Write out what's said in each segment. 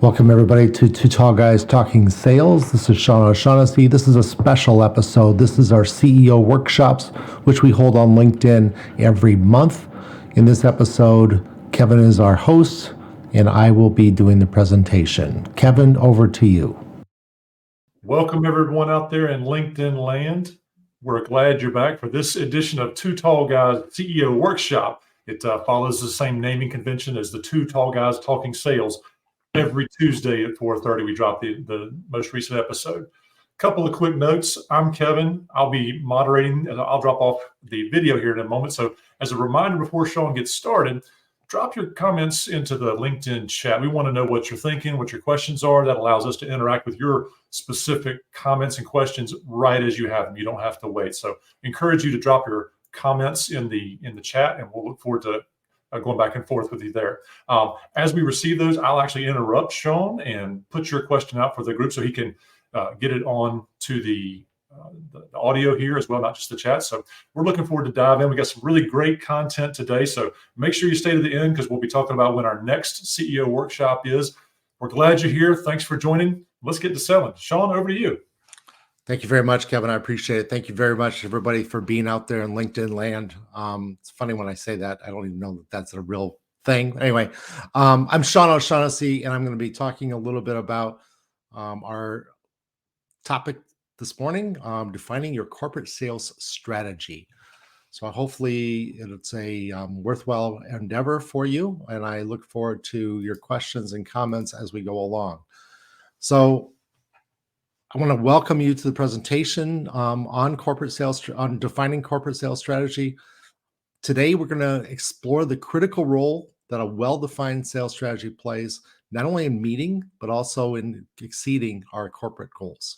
Welcome everybody to Two Tall Guys Talking Sales. This is Sean O'Shaughnessy. This is a special episode. This is our CEO workshops, which we hold on LinkedIn every month. In this episode, Kevin is our host, and I will be doing the presentation. Kevin, over to you. Welcome everyone out there in LinkedIn land. We're glad you're back for this edition of Two Tall Guys CEO Workshop. It follows the same naming convention as the Two Tall Guys Talking Sales. Every Tuesday at 4:30, we drop the most recent episode. Couple of quick notes. I'm Kevin. I'll be moderating, and I'll drop off the video here in a moment. So as a reminder, before Sean gets started, drop your comments into the LinkedIn chat. We want to know what you're thinking, what your questions are. That allows us to interact with your specific comments and questions right as you have them. You don't have to wait. So encourage you to drop your comments in the chat, and we'll look forward to going back and forth with you there. As we receive those, I'll actually interrupt Sean and put your question out for the group so he can get it on to the audio here as well, not just the chat. So we're looking forward to dive in. We got some really great content today. So make sure you stay to the end because we'll be talking about when our next CEO workshop is. We're glad you're here. Thanks for joining. Let's get to selling. Sean, over to you. Thank you very much, Kevin. I appreciate it. Thank you very much, everybody, for being out there in LinkedIn land. It's funny when I say that. I don't even know that that's a real thing. Anyway, I'm Sean O'Shaughnessy, and I'm going to be talking a little bit about our topic this morning, defining your corporate sales strategy. So hopefully it's a worthwhile endeavor for you, and I look forward to your questions and comments as we go along. So I want to welcome you to the presentation on corporate sales, on defining corporate sales strategy. Today, we're going to explore the critical role that a well-defined sales strategy plays, not only in meeting, but also in exceeding our corporate goals.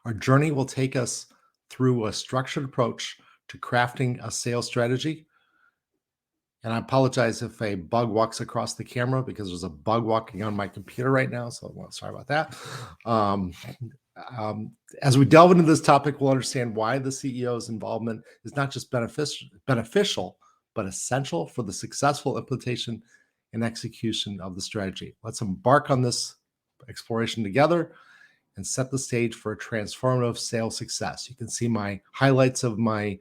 Our journey will take us through a structured approach to crafting a sales strategy. And I apologize if a bug walks across the camera because there's a bug walking on my computer right now. So sorry about that. As we delve into this topic, we'll understand why the CEO's involvement is not just beneficial, but essential for the successful implementation and execution of the strategy. Let's embark on this exploration together and set the stage for a transformative sales success. You can see my highlights of my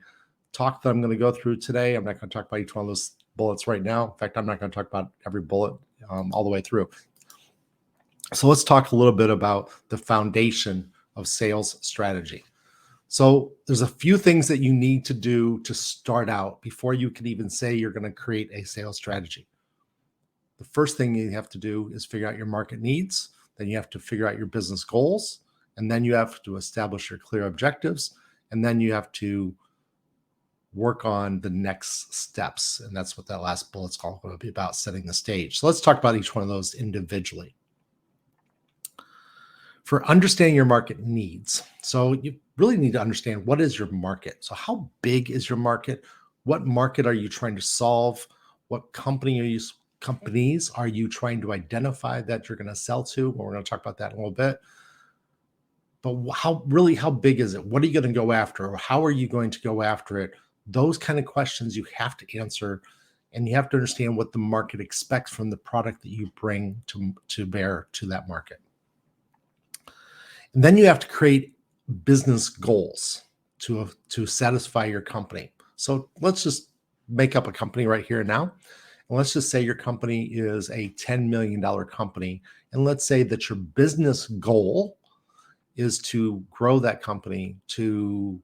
talk that I'm going to go through today. I'm not going to talk about each one of those bullets right now. In fact, I'm not going to talk about every bullet all the way through. So let's talk a little bit about the foundation of sales strategy. So there's a few things that you need to do to start out before you can even say you're going to create a sales strategy. The first thing you have to do is figure out your market needs. Then you have to figure out your business goals. And then you have to establish your clear objectives. And then you have to work on the next steps. And that's what that last bullet's going to be about, setting the stage. So let's talk about each one of those individually. For understanding your market needs. So you really need to understand, what is your market? So how big is your market? What market are you trying to solve? What companies are you trying to identify that you're going to sell to? Well, we're going to talk about that in a little bit. But how big is it? What are you going to go after? Or how are you going to go after it? Those kind of questions you have to answer, and you have to understand what the market expects from the product that you bring to bear to that market. And then you have to create business goals to satisfy your company. So let's just make up a company right here and now. And let's just say your company is a $10 million company. And let's say that your business goal is to grow that company to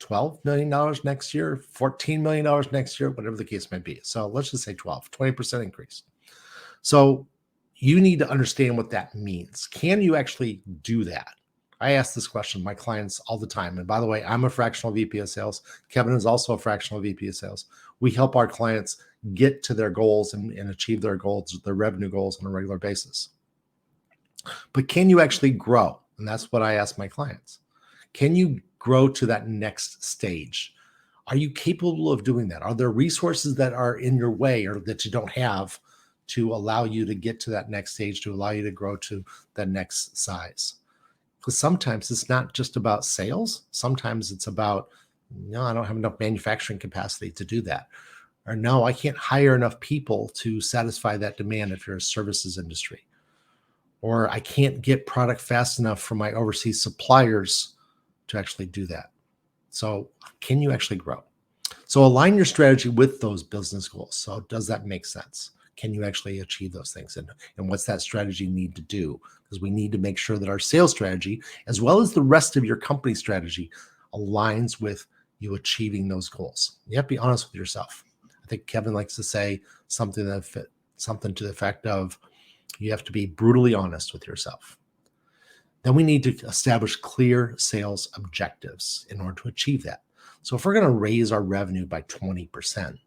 $12 million next year, $14 million next year, whatever the case may be. So let's just say 20% increase. So you need to understand what that means. Can you actually do that? I ask this question to my clients all the time. And by the way, I'm a fractional VP of sales. Kevin is also a fractional VP of sales. We help our clients get to their goals and achieve their goals, their revenue goals on a regular basis. But can you actually grow? And that's what I ask my clients. Can you grow to that next stage? Are you capable of doing that? Are there resources that are in your way or that you don't have to allow you to get to that next stage, to allow you to grow to that next size? Because sometimes it's not just about sales. Sometimes it's about, no, I don't have enough manufacturing capacity to do that. Or no, I can't hire enough people to satisfy that demand if you're a services industry. Or I can't get product fast enough from my overseas suppliers to actually do that. So can you actually grow? So align your strategy with those business goals. So does that make sense? Can you actually achieve those things? And what's that strategy need to do? Because we need to make sure that our sales strategy, as well as the rest of your company strategy, aligns with you achieving those goals. You have to be honest with yourself. I think Kevin likes to say something to the effect of, you have to be brutally honest with yourself. Then we need to establish clear sales objectives in order to achieve that. So if we're going to raise our revenue by 20%,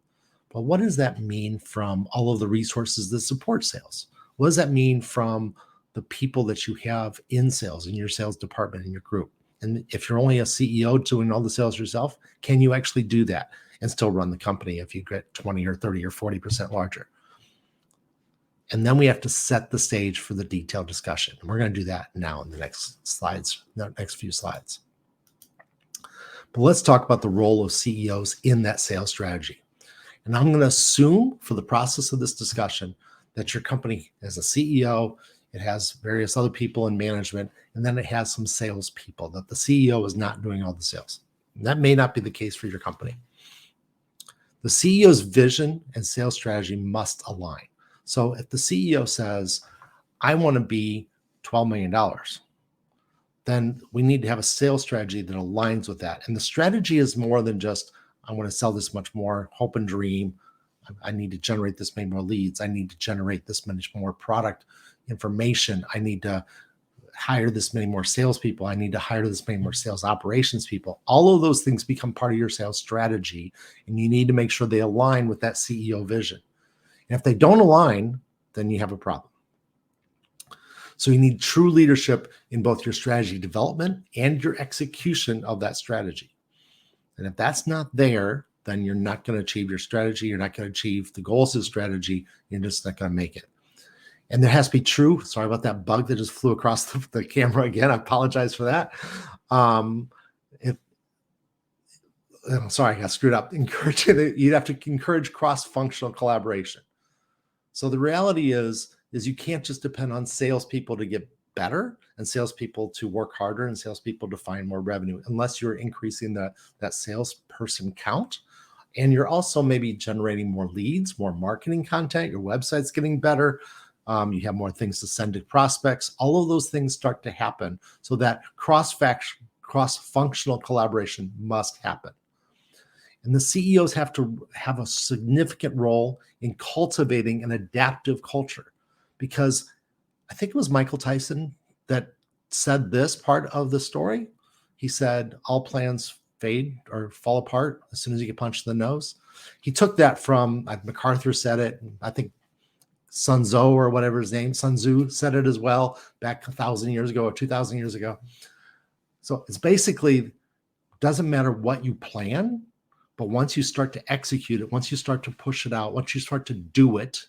well, what does that mean from all of the resources that support sales? What does that mean from the people that you have in sales, in your sales department, in your group? And if you're only a CEO doing all the sales yourself, can you actually do that and still run the company if you get 20 or 30 or 40% larger? And then we have to set the stage for the detailed discussion. And we're going to do that now in the next few slides. But let's talk about the role of CEOs in that sales strategy. And I'm going to assume for the process of this discussion that your company has a CEO, it has various other people in management, and then it has some sales people, that the CEO is not doing all the sales. And that may not be the case for your company. The CEO's vision and sales strategy must align. So if the CEO says, I want to be $12 million, then we need to have a sales strategy that aligns with that. And the strategy is more than just, I want to sell this much more, hope and dream. I need to generate this many more leads. I need to generate this much more product information. I need to hire this many more salespeople. I need to hire this many more sales operations people. All of those things become part of your sales strategy, and you need to make sure they align with that CEO vision. And if they don't align, then you have a problem. So you need true leadership in both your strategy development and your execution of that strategy. And if that's not there, then you're not going to achieve your strategy. You're not going to achieve the goals of the strategy. You're just not going to make it. And there has to be true. Sorry about that bug that just flew across the camera again. I apologize for that. Sorry, I got screwed up. You'd have to encourage cross-functional collaboration. So the reality is you can't just depend on salespeople to get better and salespeople to work harder and salespeople to find more revenue, unless you're increasing that salesperson count. And you're also maybe generating more leads, more marketing content. Your website's getting better. You have more things to send to prospects. All of those things start to happen, so that cross-functional collaboration must happen. And the CEOs have to have a significant role in cultivating an adaptive culture, because I think it was Michael Tyson that said this part of the story. He said, all plans fade or fall apart as soon as you get punched in the nose. He took that from, MacArthur said it. I think Sun Tzu, or whatever his name, Sun Tzu, said it as well back 1,000 years ago or 2,000 years ago. So it's basically, doesn't matter what you plan, but once you start to execute it, once you start to push it out, once you start to do it,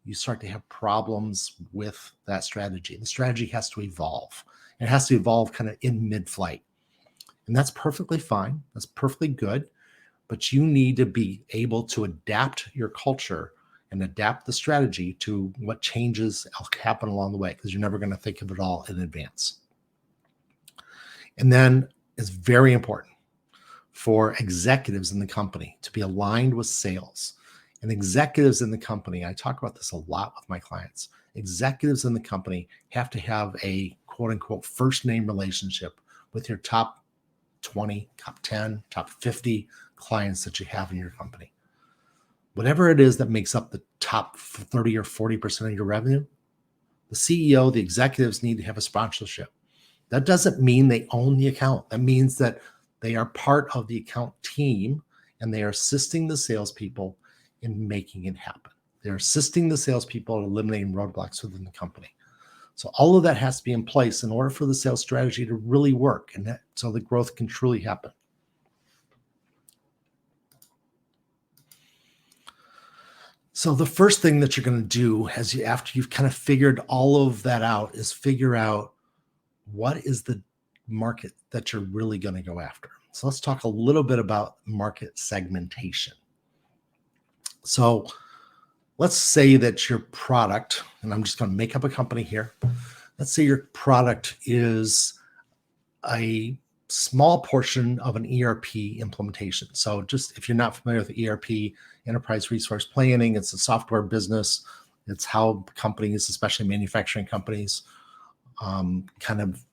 you start to have problems with that strategy. The strategy has to evolve. It has to evolve kind of in mid-flight. And that's perfectly fine. That's perfectly good. But you need to be able to adapt your culture and adapt the strategy to what changes happen along the way, because you're never going to think of it all in advance. And then it's very important for executives in the company to be aligned with sales. And executives in the company, I talk about this a lot with my clients. Executives in the company have to have a quote unquote first name relationship with your top 20, top 10, top 50 clients that you have in your company. Whatever it is that makes up the top 30 or 40% of your revenue, the CEO, the executives need to have a sponsorship. That doesn't mean they own the account. That means that they are part of the account team and they are assisting the salespeople in making it happen. They're assisting the salespeople in eliminating roadblocks within the company. So all of that has to be in place in order for the sales strategy to really work, and so the growth can truly happen. So the first thing that you're going to do after you've kind of figured all of that out is figure out what is the market that you're really going to go after. So let's talk a little bit about market segmentation. So let's say that your product, and I'm just going to make up a company here. Let's say your product is a small portion of an ERP implementation. So just if you're not familiar with ERP, enterprise resource planning, it's a software business. It's how companies, especially manufacturing companies, kind of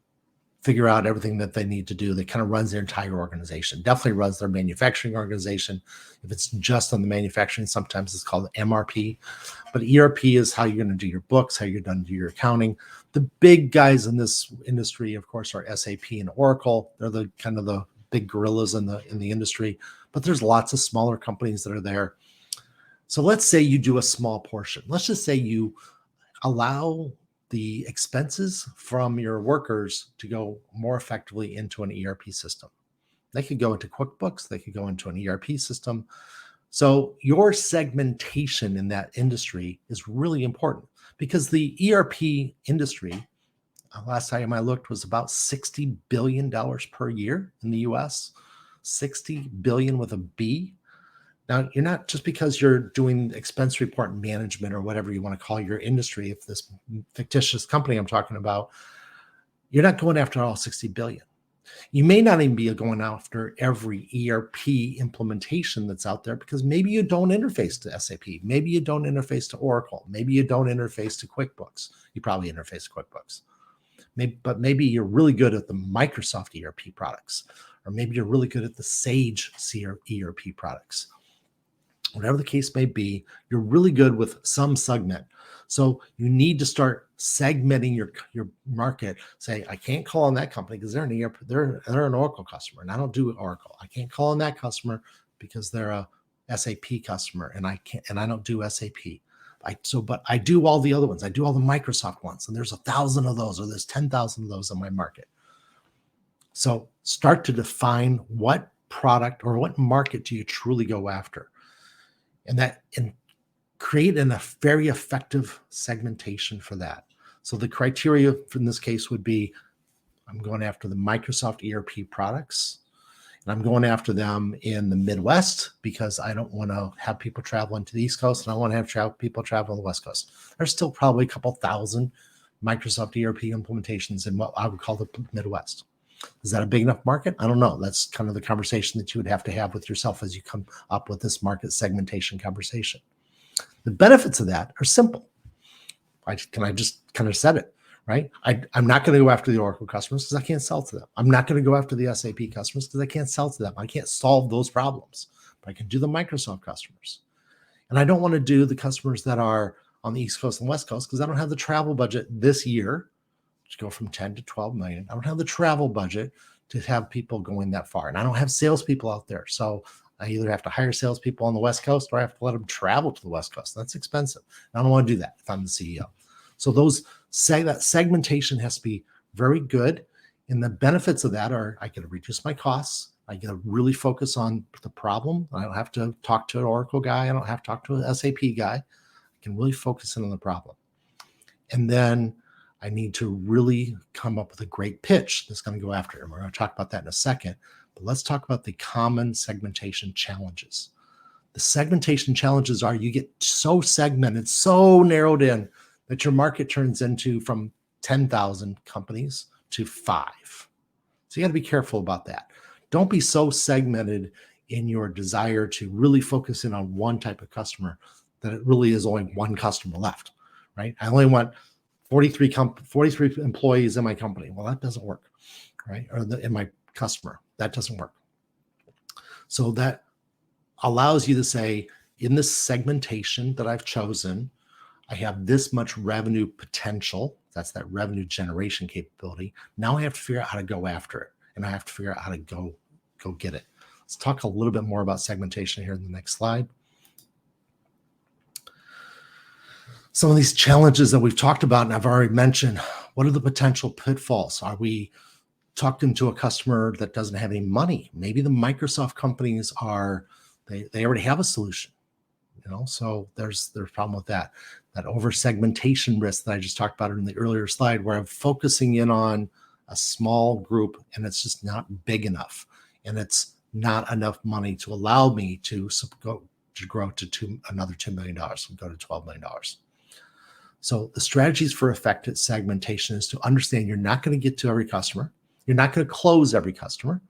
figure out everything that they need to do. That kind of runs their entire organization. Definitely runs their manufacturing organization. If it's just on the manufacturing, sometimes it's called MRP. But ERP is how you're going to do your books, how you're going to do your accounting. The big guys in this industry, of course, are SAP and Oracle. They're the kind of the big gorillas in the industry. But there's lots of smaller companies that are there. So let's say you do a small portion. Let's just say you allow the expenses from your workers to go more effectively into an ERP system. They could go into QuickBooks, they could go into an ERP system. So your segmentation in that industry is really important because the ERP industry, last time I looked, was about $60 billion per year in the US, 60 billion with a B. Now, you're not just because you're doing expense report management or whatever you want to call your industry, if this fictitious company I'm talking about, you're not going after all 60 billion. You may not even be going after every ERP implementation that's out there because maybe you don't interface to SAP. Maybe you don't interface to Oracle. Maybe you don't interface to QuickBooks. You probably interface to QuickBooks. But maybe you're really good at the Microsoft ERP products, or maybe you're really good at the Sage ERP products. Whatever the case may be, you're really good with some segment. So you need to start segmenting your market. Say, I can't call on that company because they're an ERP, they're an Oracle customer, and I don't do Oracle. I can't call on that customer because they're a SAP customer, and I don't do SAP. But I do all the other ones. I do all the Microsoft ones, and there's 1,000 of those, or there's 10,000 of those in my market. So start to define what product or what market do you truly go after. And create a very effective segmentation for that. So the criteria in this case would be, I'm going after the Microsoft ERP products, and I'm going after them in the Midwest because I don't want to have people traveling to the East Coast, and I want to have people travel on the West Coast. There's still probably a couple thousand Microsoft ERP implementations in what I would call the Midwest. Is that a big enough market? I don't know. That's kind of the conversation that you would have to have with yourself as you come up with this market segmentation conversation. The benefits of that are simple. I just kind of said it, right? I'm not going to go after the Oracle customers because I can't sell to them. I'm not going to go after the SAP customers because I can't sell to them. I can't solve those problems, but I can do the Microsoft customers. And I don't want to do the customers that are on the East Coast and West Coast because I don't have the travel budget this year to go from 10 to 12 million. I don't have the travel budget to have people going that far. And I don't have salespeople out there. So I either have to hire salespeople on the West Coast or I have to let them travel to the West Coast. That's expensive. I don't want to do that if I'm the CEO. So that segmentation has to be very good. And the benefits of that are I get to reduce my costs. I get to really focus on the problem. I don't have to talk to an Oracle guy. I don't have to talk to an SAP guy. I can really focus in on the problem. And then I need to really come up with a great pitch that's going to go after it. And we're going to talk about that in a second. But let's talk about the common segmentation challenges. The segmentation challenges are you get so segmented, so narrowed in that your market turns into from 10,000 companies to 5. So you got to be careful about that. Don't be so segmented in your desire to really focus in on one type of customer that it really is only one customer left, right? I only want 43 employees in my company. Well, that doesn't work, right? Or in my customer, that doesn't work. So that allows you to say, in this segmentation that I've chosen, I have this much revenue potential. That's that revenue generation capability. Now I have to figure out how to go after it, and I have to figure out how to go get it. Let's talk a little bit more about segmentation here in the next slide. Some of these challenges that we've talked about and I've already mentioned, what are the potential pitfalls? Are we talking to a customer that doesn't have any money? Maybe the Microsoft companies they already have a solution, so there's a problem with that. That over segmentation risk that I just talked about in the earlier slide, where I'm focusing in on a small group and it's just not big enough and it's not enough money to allow me to to grow to another $2 million and go to $12 million. So the strategies for effective segmentation is to understand you're not going to get to every customer. You're not going to close every customer,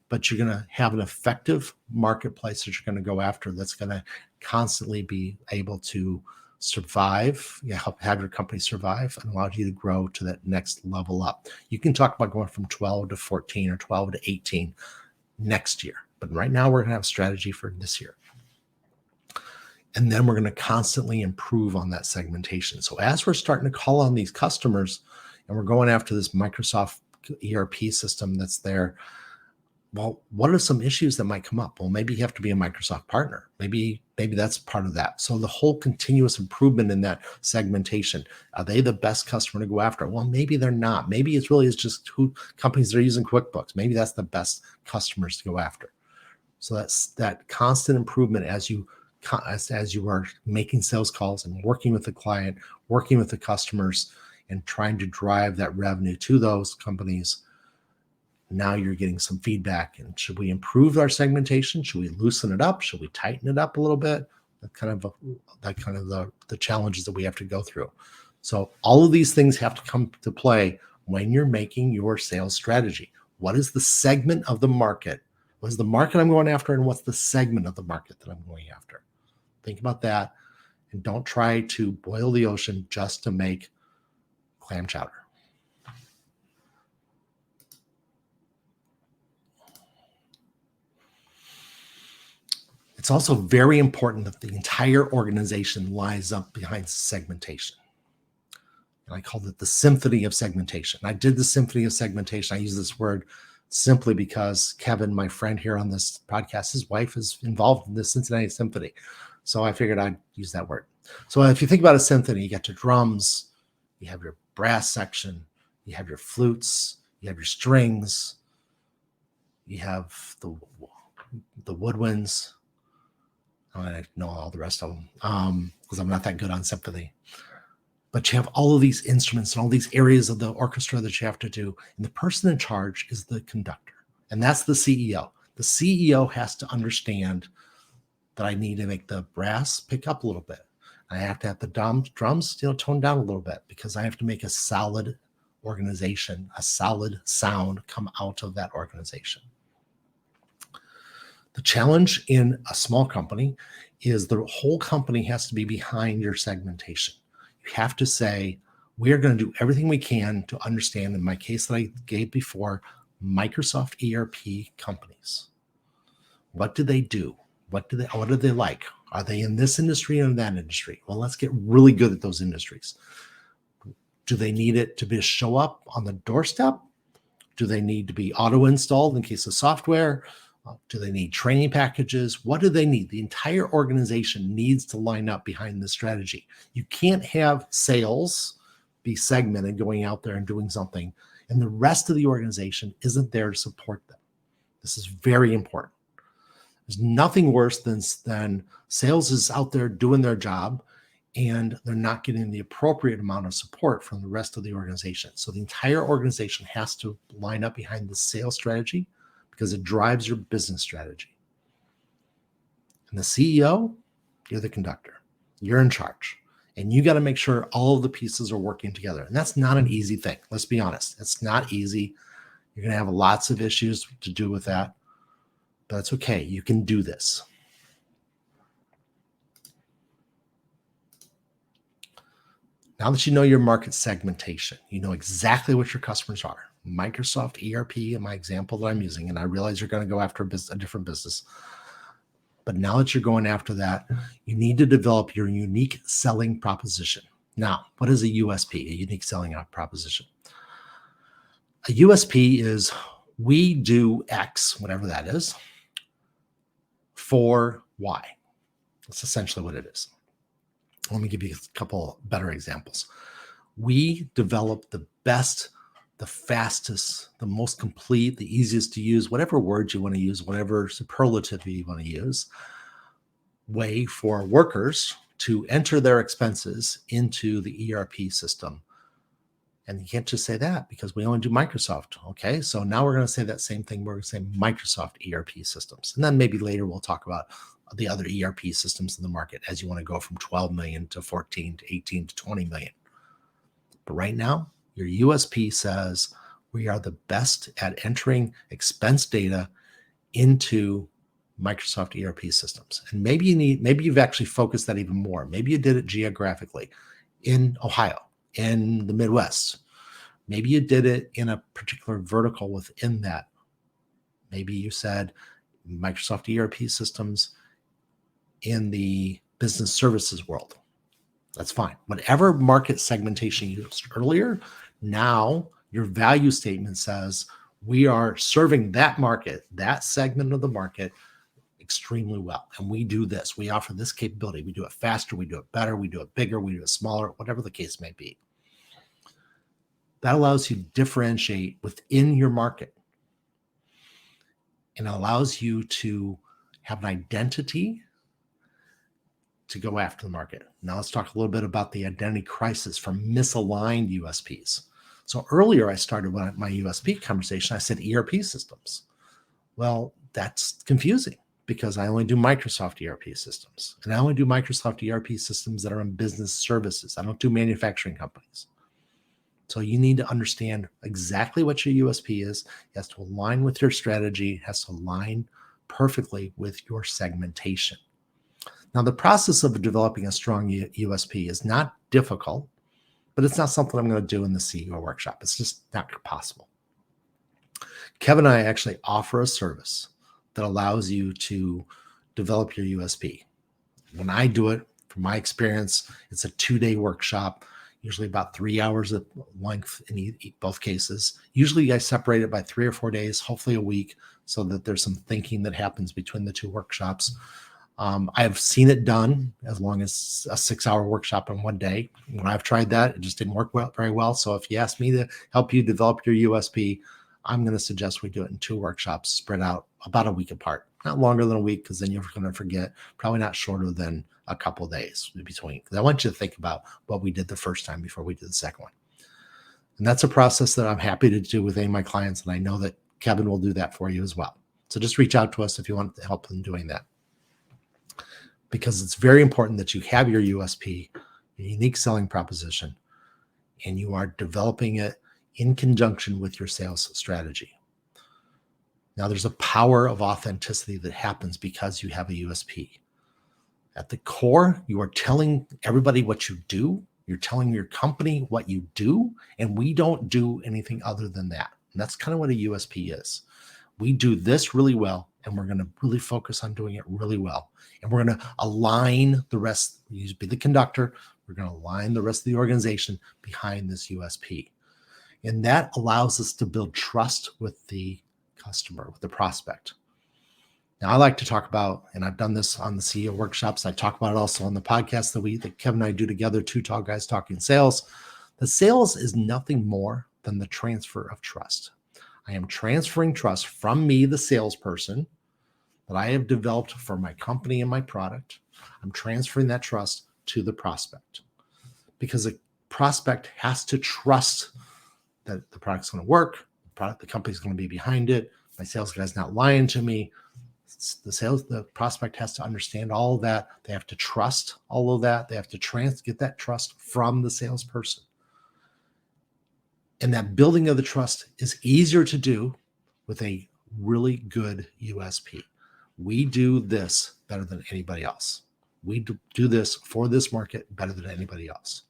but you're going to have an effective marketplace that you're going to go after that's going to constantly be able to survive, help have your company survive and allow you to grow to that next level up. You can talk about going from 12 to 14 or 12 to 18 next year. But right now we're going to have a strategy for this year. And then we're going to constantly improve on that segmentation. So as we're starting to call on these customers and we're going after this Microsoft ERP system that's there, well, what are some issues that might come up? Well, maybe you have to be a Microsoft partner. Maybe that's part of that. So the whole continuous improvement in that segmentation, are they the best customer to go after? Well, maybe they're not. Maybe it's really just who companies that are using QuickBooks. Maybe that's the best customers to go after. So that's that constant improvement as you are making sales calls and working with the client, working with the customers, and trying to drive that revenue to those companies. Now you're getting some feedback. And should we improve our segmentation? Should we loosen it up? Should we tighten it up a little bit? That kind of the challenges that we have to go through. So all of these things have to come to play when you're making your sales strategy. What is the segment of the market? What is the market I'm going after? And what's the segment of the market that I'm going after? Think about that. And don't try to boil the ocean just to make clam chowder. It's also very important that the entire organization lies up behind segmentation. And I called it the symphony of segmentation. I did the symphony of segmentation. I use this word simply because Kevin, my friend here on this podcast, his wife is involved in the Cincinnati Symphony. So I figured I'd use that word. So if you think about a symphony, you got your drums, you have your brass section, you have your flutes, you have your strings, you have the woodwinds. I know all the rest of them because I'm not that good on symphony. But you have all of these instruments and all these areas of the orchestra that you have to do. And the person in charge is the conductor. And that's the CEO. The CEO has to understand that I need to make the brass pick up a little bit. I have to have the drums, tone down a little bit because I have to make a solid organization, a solid sound come out of that organization. The challenge in a small company is the whole company has to be behind your segmentation. You have to say, we're going to do everything we can to understand, in my case that I gave before, Microsoft ERP companies. What do they do? What do they like? Are they in this industry or in that industry? Well, let's get really good at those industries. Do they need it to show up on the doorstep? Do they need to be auto-installed in case of software? Do they need training packages? What do they need? The entire organization needs to line up behind this strategy. You can't have sales be segmented, going out there and doing something, and the rest of the organization isn't there to support them. This is very important. There's nothing worse than sales is out there doing their job and they're not getting the appropriate amount of support from the rest of the organization. So the entire organization has to line up behind the sales strategy because it drives your business strategy. And the CEO, you're the conductor. You're in charge. And you got to make sure all of the pieces are working together. And that's not an easy thing. Let's be honest. It's not easy. You're going to have lots of issues to do with that. But it's okay. You can do this. Now that you know your market segmentation, you know exactly what your customers are. Microsoft ERP in my example that I'm using, and I realize you're going to go after a different business. But now that you're going after that, you need to develop your unique selling proposition. Now, what is a USP, a unique selling proposition? A USP is we do X, whatever that is, for Y. That's essentially what it is. Let me give you a couple better examples. We develop the best, the fastest, the most complete, the easiest to use, whatever words you want to use, whatever superlative you want to use, way for workers to enter their expenses into the ERP system. And you can't just say that because we only do Microsoft. Okay, so now we're going to say that same thing. We're going to say Microsoft ERP systems. And then maybe later we'll talk about the other ERP systems in the market as you want to go from 12 million to 14 to 18 to 20 million. But right now, your USP says we are the best at entering expense data into Microsoft ERP systems. And maybe you've actually focused that even more. Maybe you did it geographically in Ohio, in the Midwest. Maybe you did it in a particular vertical within that. Maybe you said Microsoft ERP systems in the business services world. That's fine. Whatever market segmentation you used earlier, now your value statement says we are serving that market, that segment of the market extremely well. And we do this. We offer this capability. We do it faster. We do it better. We do it bigger. We do it smaller, whatever the case may be. That allows you to differentiate within your market. And allows you to have an identity to go after the market. Now let's talk a little bit about the identity crisis from misaligned USPs. So earlier I started my USP conversation, I said ERP systems. Well, that's confusing because I only do Microsoft ERP systems. And I only do Microsoft ERP systems that are in business services. I don't do manufacturing companies. So you need to understand exactly what your USP is. It has to align with your strategy. It has to align perfectly with your segmentation. Now, the process of developing a strong USP is not difficult, but it's not something I'm going to do in the CEO workshop. It's just not possible. Kevin and I actually offer a service that allows you to develop your USP. When I do it, from my experience, it's a 2-day workshop, usually about 3 hours of length in both cases. Usually I separate it by 3 or 4 days, hopefully a week, so that there's some thinking that happens between the two workshops. I've seen it done as long as a 6-hour workshop in one day. When I've tried that, it just didn't work very well. So if you ask me to help you develop your USP, I'm going to suggest we do it in 2 workshops spread out about a week apart. Not longer than a week, because then you're going to forget. Probably not shorter than a couple of days in between. Because I want you to think about what we did the first time before we did the second one. And that's a process that I'm happy to do with any of my clients. And I know that Kevin will do that for you as well. So just reach out to us if you want help in doing that. Because it's very important that you have your USP, your unique selling proposition, and you are developing it in conjunction with your sales strategy. Now, there's a power of authenticity that happens because you have a USP. At the core, you are telling everybody what you do. You're telling your company what you do, and we don't do anything other than that. And that's kind of what a USP is. We do this really well, and we're going to really focus on doing it really well. And we're going to align the rest, you be the conductor, we're going to align the rest of the organization behind this USP. And that allows us to build trust with the customer, with the prospect. Now, I like to talk about, and I've done this on the CEO workshops, I talk about it also on the podcast that Kevin and I do together, Two Tall Guys Talking Sales. The sales is nothing more than the transfer of trust. I am transferring trust from me, the salesperson, that I have developed for my company and my product. I'm transferring that trust to the prospect, because a prospect has to trust that the product's going to work, the company's going to be behind it, my sales guy's not lying to me. The prospect has to understand all of that. They have to trust all of that. They have to get that trust from the salesperson. And that building of the trust is easier to do with a really good USP. We do this better than anybody else. We do this for this market better than anybody else.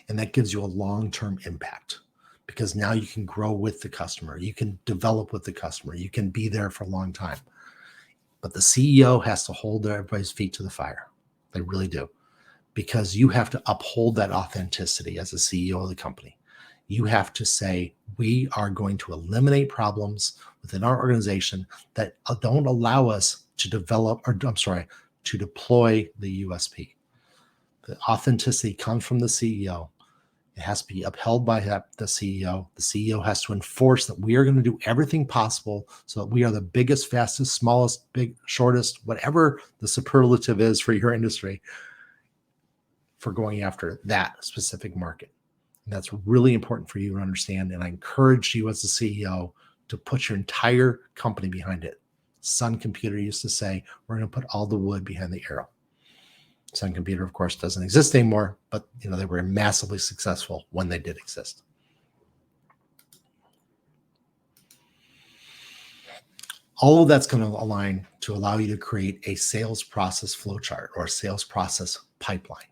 And that gives you a long-term impact, because now you can grow with the customer. You can develop with the customer. You can be there for a long time. But the CEO has to hold everybody's feet to the fire. They really do. Because you have to uphold that authenticity as a CEO of the company. You have to say, we are going to eliminate problems within our organization that don't allow us to to deploy the USP. The authenticity comes from the CEO. It has to be upheld by the CEO. The CEO has to enforce that we are going to do everything possible so that we are the biggest, fastest, smallest, shortest, whatever the superlative is for your industry, for going after that specific market. And that's really important for you to understand. And I encourage you as the CEO to put your entire company behind it. Sun Computer used to say, we're going to put all the wood behind the arrow. Sun Computer, of course, doesn't exist anymore, but they were massively successful when they did exist. All of that's going to align to allow you to create a sales process flowchart or a sales process pipeline.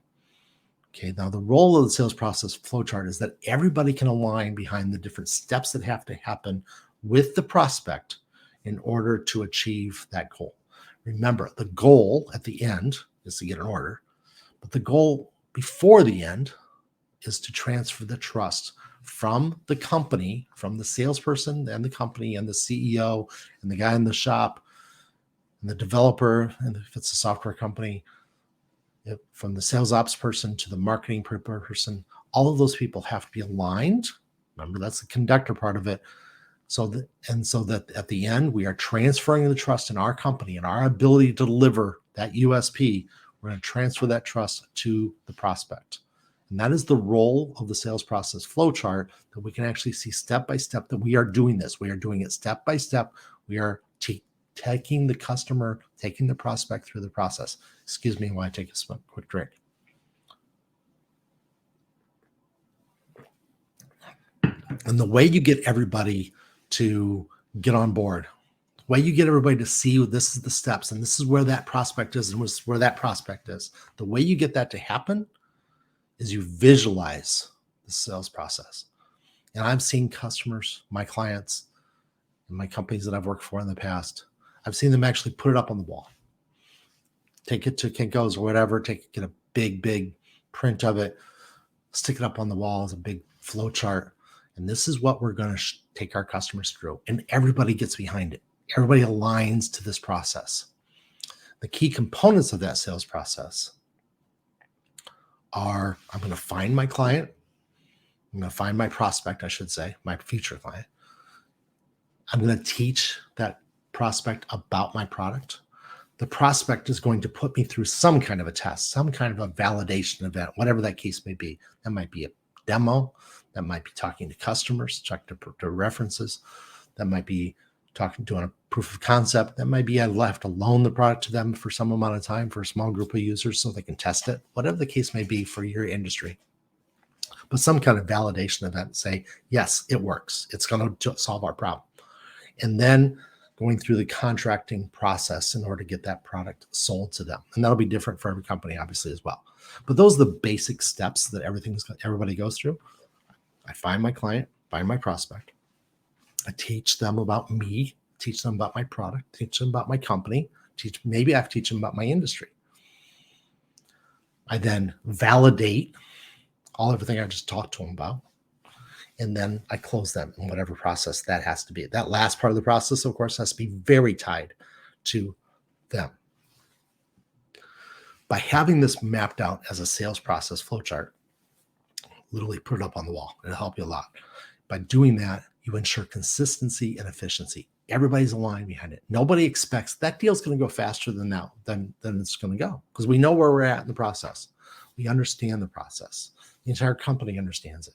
Okay, now the role of the sales process flowchart is that everybody can align behind the different steps that have to happen with the prospect in order to achieve that goal. Remember, the goal at the end is to get an order, but the goal before the end is to transfer the trust from the company, from the salesperson and the company and the CEO and the guy in the shop and the developer, and if it's a software company, from the sales ops person to the marketing person. All of those people have to be aligned. Remember, that's the conductor part of it. So that at the end, we are transferring the trust in our company and our ability to deliver that USP. We're going to transfer that trust to the prospect. And that is the role of the sales process flowchart, that we can actually see step by step that we are doing this. We are doing it step by step. We are taking the customer, taking the prospect through the process. Excuse me while I take a quick drink. And the way you get everybody to get on board, the way you get everybody to see this is the steps and this is where that prospect is and where that prospect is, the way you get that to happen is you visualize the sales process. And I've seen customers, my clients, and my companies that I've worked for in the past, I've seen them actually put it up on the wall. Take it to Kinko's or whatever, get a big print of it, stick it up on the wall as a big flow chart. And this is what we're going to take our customers through. And everybody gets behind it. Everybody aligns to this process. The key components of that sales process are, I'm going to find my client. I'm going to find my prospect, I should say, my future client. I'm going to teach that prospect about my product. The prospect is going to put me through some kind of a test, some kind of a validation event, whatever that case may be. That might be a demo. That might be talking to customers, checking to references. That might be doing a proof of concept. That might be I'll have to loan the product to them for some amount of time for a small group of users so they can test it, whatever the case may be for your industry. But some kind of validation event, say, yes, it works. It's going to solve our problem. And then going through the contracting process in order to get that product sold to them. And that'll be different for every company, obviously, as well. But those are the basic steps that everybody goes through. I find my client, find my prospect. I teach them about me, teach them about my product, teach them about my company, maybe I have to teach them about my industry. I then validate everything I just talked to them about. And then I close them in whatever process that has to be. That last part of the process, of course, has to be very tied to them. By having this mapped out as a sales process flowchart, literally put it up on the wall. It'll help you a lot. By doing that, you ensure consistency and efficiency. Everybody's aligned behind it. Nobody expects that deal's going to go faster than it's going to go, because we know where we're at in the process. We understand the process. The entire company understands it.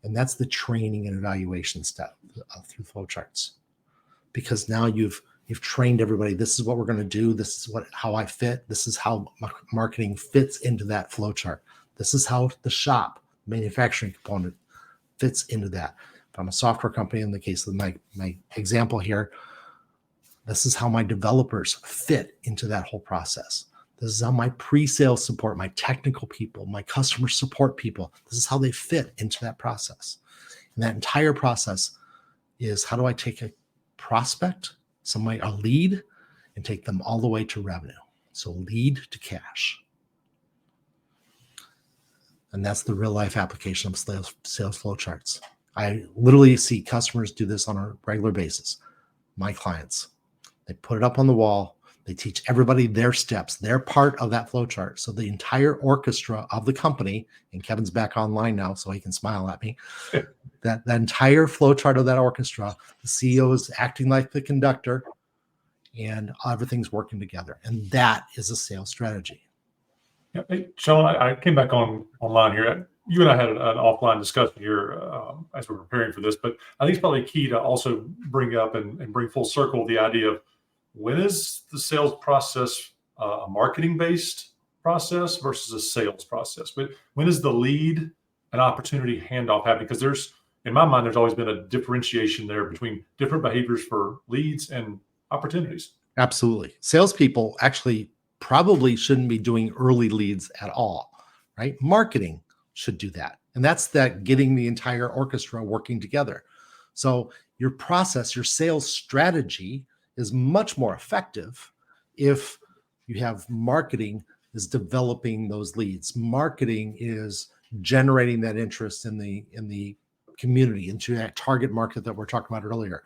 And that's the training and evaluation step through flowcharts. Because now you've trained everybody. This is what we're going to do. This is how I fit. This is how marketing fits into that flowchart. This is how the shop manufacturing component fits into that. If I'm a software company, in the case of my example here, this is how my developers fit into that whole process. This is how my pre-sales support, my technical people, my customer support people, this is how they fit into that process. And that entire process is, how do I take a prospect, a lead, and take them all the way to revenue? So lead to cash. And that's the real life application of sales flowcharts. I literally see customers do this on a regular basis. My clients, they put it up on the wall. They teach everybody their steps, their part of that flowchart. So the entire orchestra of the company, and Kevin's back online now, so he can smile at me. that entire flowchart of that orchestra, the CEO is acting like the conductor, and everything's working together. And that is a sales strategy. Yeah, hey, Sean, I came back online here. You and I had an offline discussion here as we're preparing for this, but I think it's probably key to also bring up and bring full circle the idea of when is the sales process a marketing-based process versus a sales process? When is the lead an opportunity handoff happen? Because in my mind, there's always been a differentiation there between different behaviors for leads and opportunities. Absolutely. Salespeople actually probably shouldn't be doing early leads at all, right? Marketing should do that. And that's that getting the entire orchestra working together. So your process, your sales strategy is much more effective if you have marketing is developing those leads. Marketing is generating that interest in the community, into that target market that we're talking about earlier.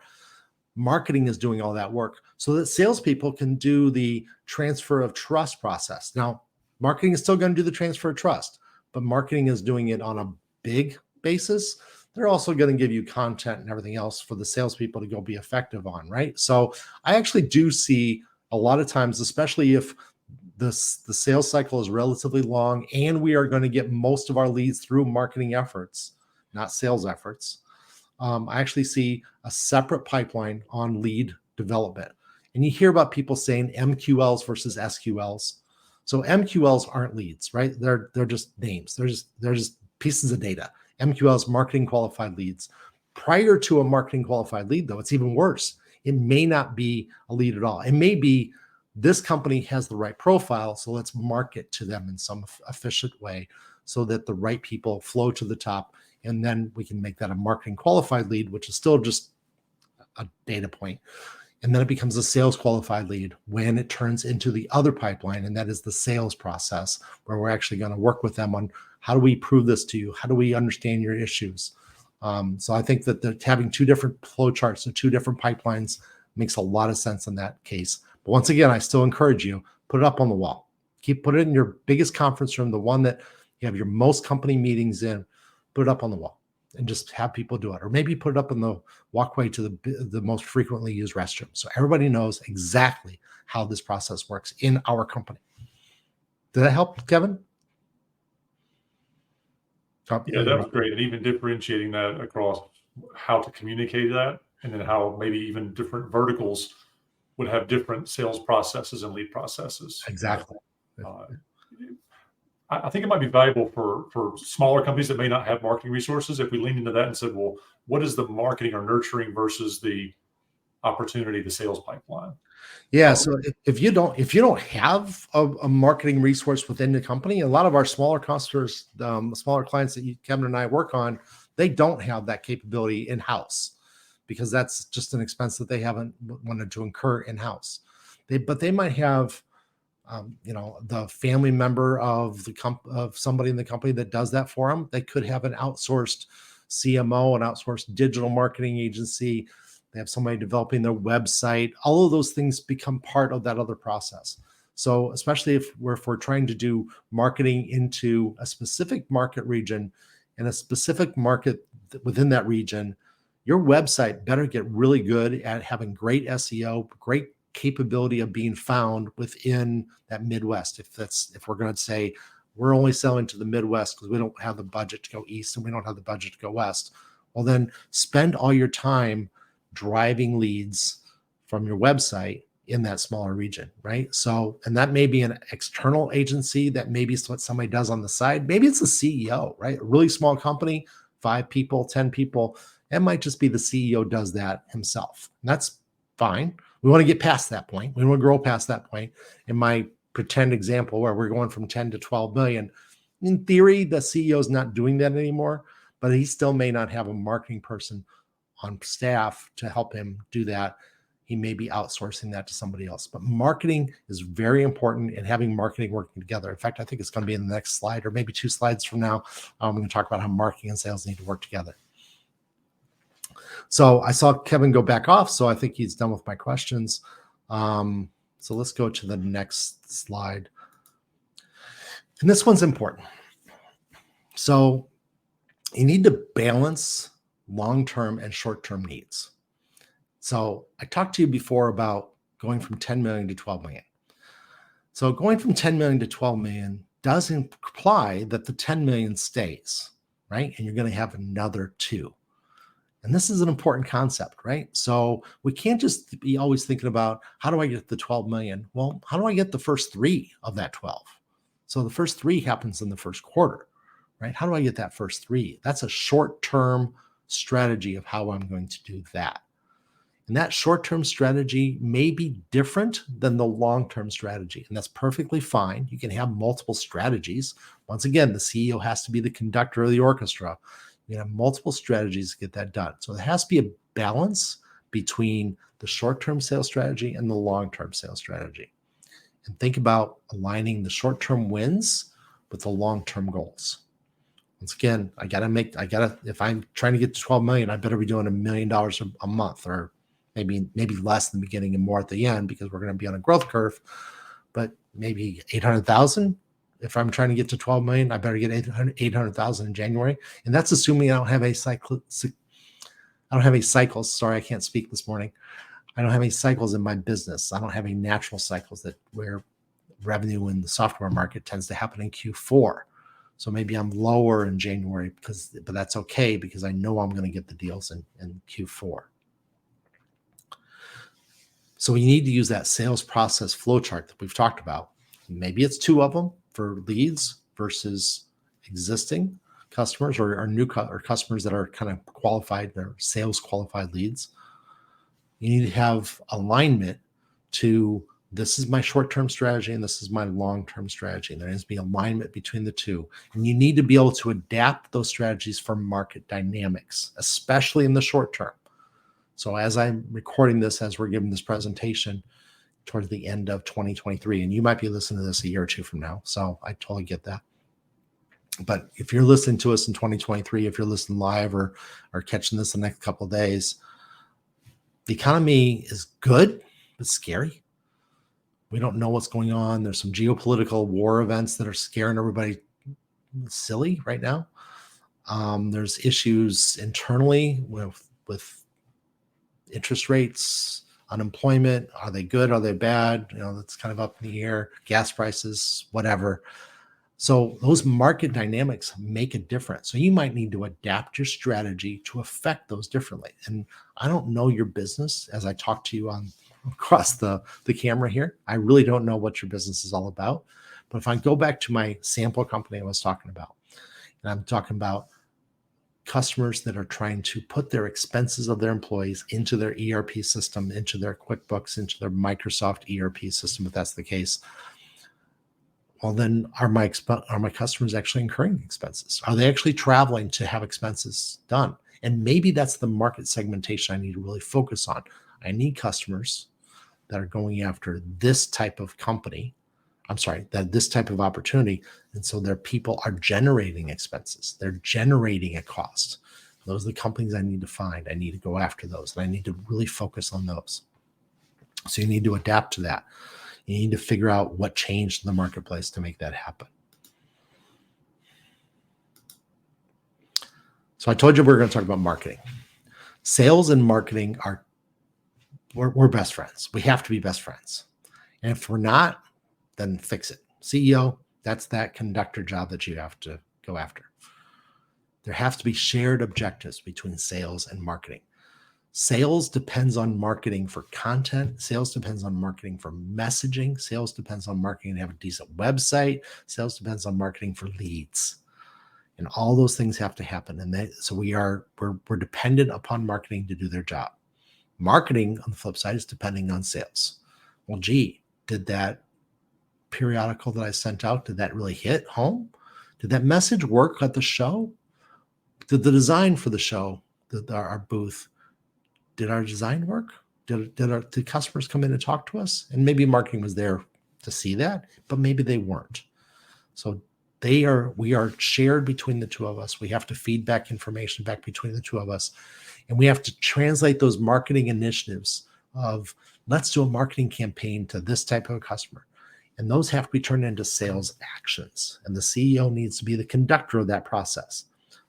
Marketing is doing all that work so that salespeople can do the transfer of trust process. Now, marketing is still going to do the transfer of trust, but marketing is doing it on a big basis. They're also going to give you content and everything else for the salespeople to go be effective on, right? So I actually do see a lot of times, especially if the sales cycle is relatively long and we are going to get most of our leads through marketing efforts, not sales efforts. I actually see a separate pipeline on lead development. And you hear about people saying MQLs versus SQLs. So MQLs aren't leads, right? They're just names. They're just pieces of data. MQLs, marketing qualified leads. Prior to a marketing qualified lead, though, it's even worse. It may not be a lead at all. It may be this company has the right profile, so let's market to them in some efficient way so that the right people flow to the top. And then we can make that a marketing qualified lead, which is still just a data point. And then it becomes a sales qualified lead when it turns into the other pipeline. And that is the sales process, where we're actually going to work with them on how do we prove this to you? How do we understand your issues? So I think that having two different flow charts and two different pipelines makes a lot of sense in that case. But once again, I still encourage you, put it up on the wall. Put it in your biggest conference room, the one that you have your most company meetings in. Put it up on the wall and just have people do it. Or maybe put it up in the walkway to the most frequently used restroom. So everybody knows exactly how this process works in our company. Did that help, Kevin? Yeah, that was great. And even differentiating that across how to communicate that, and then how maybe even different verticals would have different sales processes and lead processes. Exactly. I think it might be valuable for smaller companies that may not have marketing resources if we lean into that and said, well, what is the marketing or nurturing versus the opportunity, the sales pipeline? Yeah. So if you don't have a marketing resource within the company, a lot of our smaller customers, smaller clients that Kevin and I work on, they don't have that capability in-house because that's just an expense that they haven't wanted to incur in-house. But they might have the family member of somebody in the company that does that for them. They could have an outsourced CMO, an outsourced digital marketing agency. They have somebody developing their website. All of those things become part of that other process. So especially if we're trying to do marketing into a specific market region and a specific market within that region, your website better get really good at having great SEO, great capability of being found within that Midwest. If we're going to say we're only selling to the Midwest because we don't have the budget to go east and we don't have the budget to go west, well, then spend all your time driving leads from your website in that smaller region, right? So, and that may be an external agency, that may be what somebody does on the side. Maybe it's a CEO, right? A really small company, 5 people, 10 people. It might just be the CEO does that himself. And that's fine. We want to get past that point. We want to grow past that point. In my pretend example where we're going from 10 to 12 million, in theory, the CEO is not doing that anymore, but he still may not have a marketing person on staff to help him do that. He may be outsourcing that to somebody else. But marketing is very important, and having marketing working together. In fact, I think it's going to be in the next slide, or maybe 2 slides from now. I'm going to talk about how marketing and sales need to work together. So I saw Kevin go back off, so I think he's done with my questions. So let's go to the next slide. And this one's important. So you need to balance long-term and short-term needs. So I talked to you before about going from 10 million to 12 million. So going from 10 million to 12 million does imply that the 10 million stays, right? And you're going to have another 2. And this is an important concept, right? So we can't just be always thinking about how do I get the 12 million? Well, how do I get the first 3 of that 12? So the first 3 happens in the first quarter, right? How do I get that first 3? That's a short-term strategy of how I'm going to do that. And that short-term strategy may be different than the long-term strategy. And that's perfectly fine. You can have multiple strategies. Once again, the CEO has to be the conductor of the orchestra. You have multiple strategies to get that done. So there has to be a balance between the short-term sales strategy and the long-term sales strategy. And think about aligning the short-term wins with the long-term goals. Once again, if I'm trying to get to 12 million, I better be doing $1 million a month, or maybe less in the beginning and more at the end, because we're going to be on a growth curve. But maybe 800,000. If I'm trying to get to 12 million, I better get 800,000 in January. And that's assuming I don't have a cycle. Sorry, I can't speak this morning. I don't have any cycles in my business. I don't have any natural cycles where revenue in the software market tends to happen in Q4. So maybe I'm lower in January, but that's okay, because I know I'm going to get the deals in Q4. So we need to use that sales process flowchart that we've talked about. Maybe it's 2 of them for leads versus existing customers, or new or customers that are kind of qualified, they're sales qualified leads. You need to have alignment to, this is my short-term strategy and this is my long-term strategy. And there needs to be alignment between the two. And you need to be able to adapt those strategies for market dynamics, especially in the short term. So as I'm recording this, as we're giving this presentation towards the end of 2023, and you might be listening to this a year or 2 from now, so I totally get that. But if you're listening to us in 2023, if you're listening live or catching this the next couple of days, the economy is good, but scary. We don't know what's going on. There's some geopolitical war events that are scaring everybody silly right now. There's issues internally with interest rates, unemployment. Are they good? Are they bad? That's kind of up in the air. Gas prices, whatever. So those market dynamics make a difference. So you might need to adapt your strategy to affect those differently. And I don't know your business as I talk to you across the camera here. I really don't know what your business is all about. But if I go back to my sample company I was talking about, and I'm talking about customers that are trying to put their expenses of their employees into their ERP system, into their QuickBooks, into their Microsoft ERP system, if that's the case, well, then are my customers actually incurring expenses? Are they actually traveling to have expenses done? And maybe that's the market segmentation I need to really focus on. I need customers that are going after this type of company. This type of opportunity. And so their people are generating expenses. They're generating a cost. Those are the companies I need to find. I need to go after those. And I need to really focus on those. So you need to adapt to that. You need to figure out what changed in the marketplace to make that happen. So I told you we're going to talk about marketing. Sales and marketing we're best friends. We have to be best friends. And if we're not, then fix it. CEO, that's that conductor job that you have to go after. There have to be shared objectives between sales and marketing. Sales depends on marketing for content. Sales depends on marketing for messaging. Sales depends on marketing to have a decent website. Sales depends on marketing for leads. And all those things have to happen. And so we're dependent upon marketing to do their job. Marketing, on the flip side, is depending on sales. Well, did that periodical that I sent out, did that really hit home? Did that message work at the show? Did the design for the show, our booth, did our design work? Did customers come in and talk to us? And maybe marketing was there to see that, but maybe they weren't. So we are shared between the two of us. We have to feed back information back between the two of us. And we have to translate those marketing initiatives of, let's do a marketing campaign to this type of customer. And those have to be turned into sales actions. And the CEO needs to be the conductor of that process.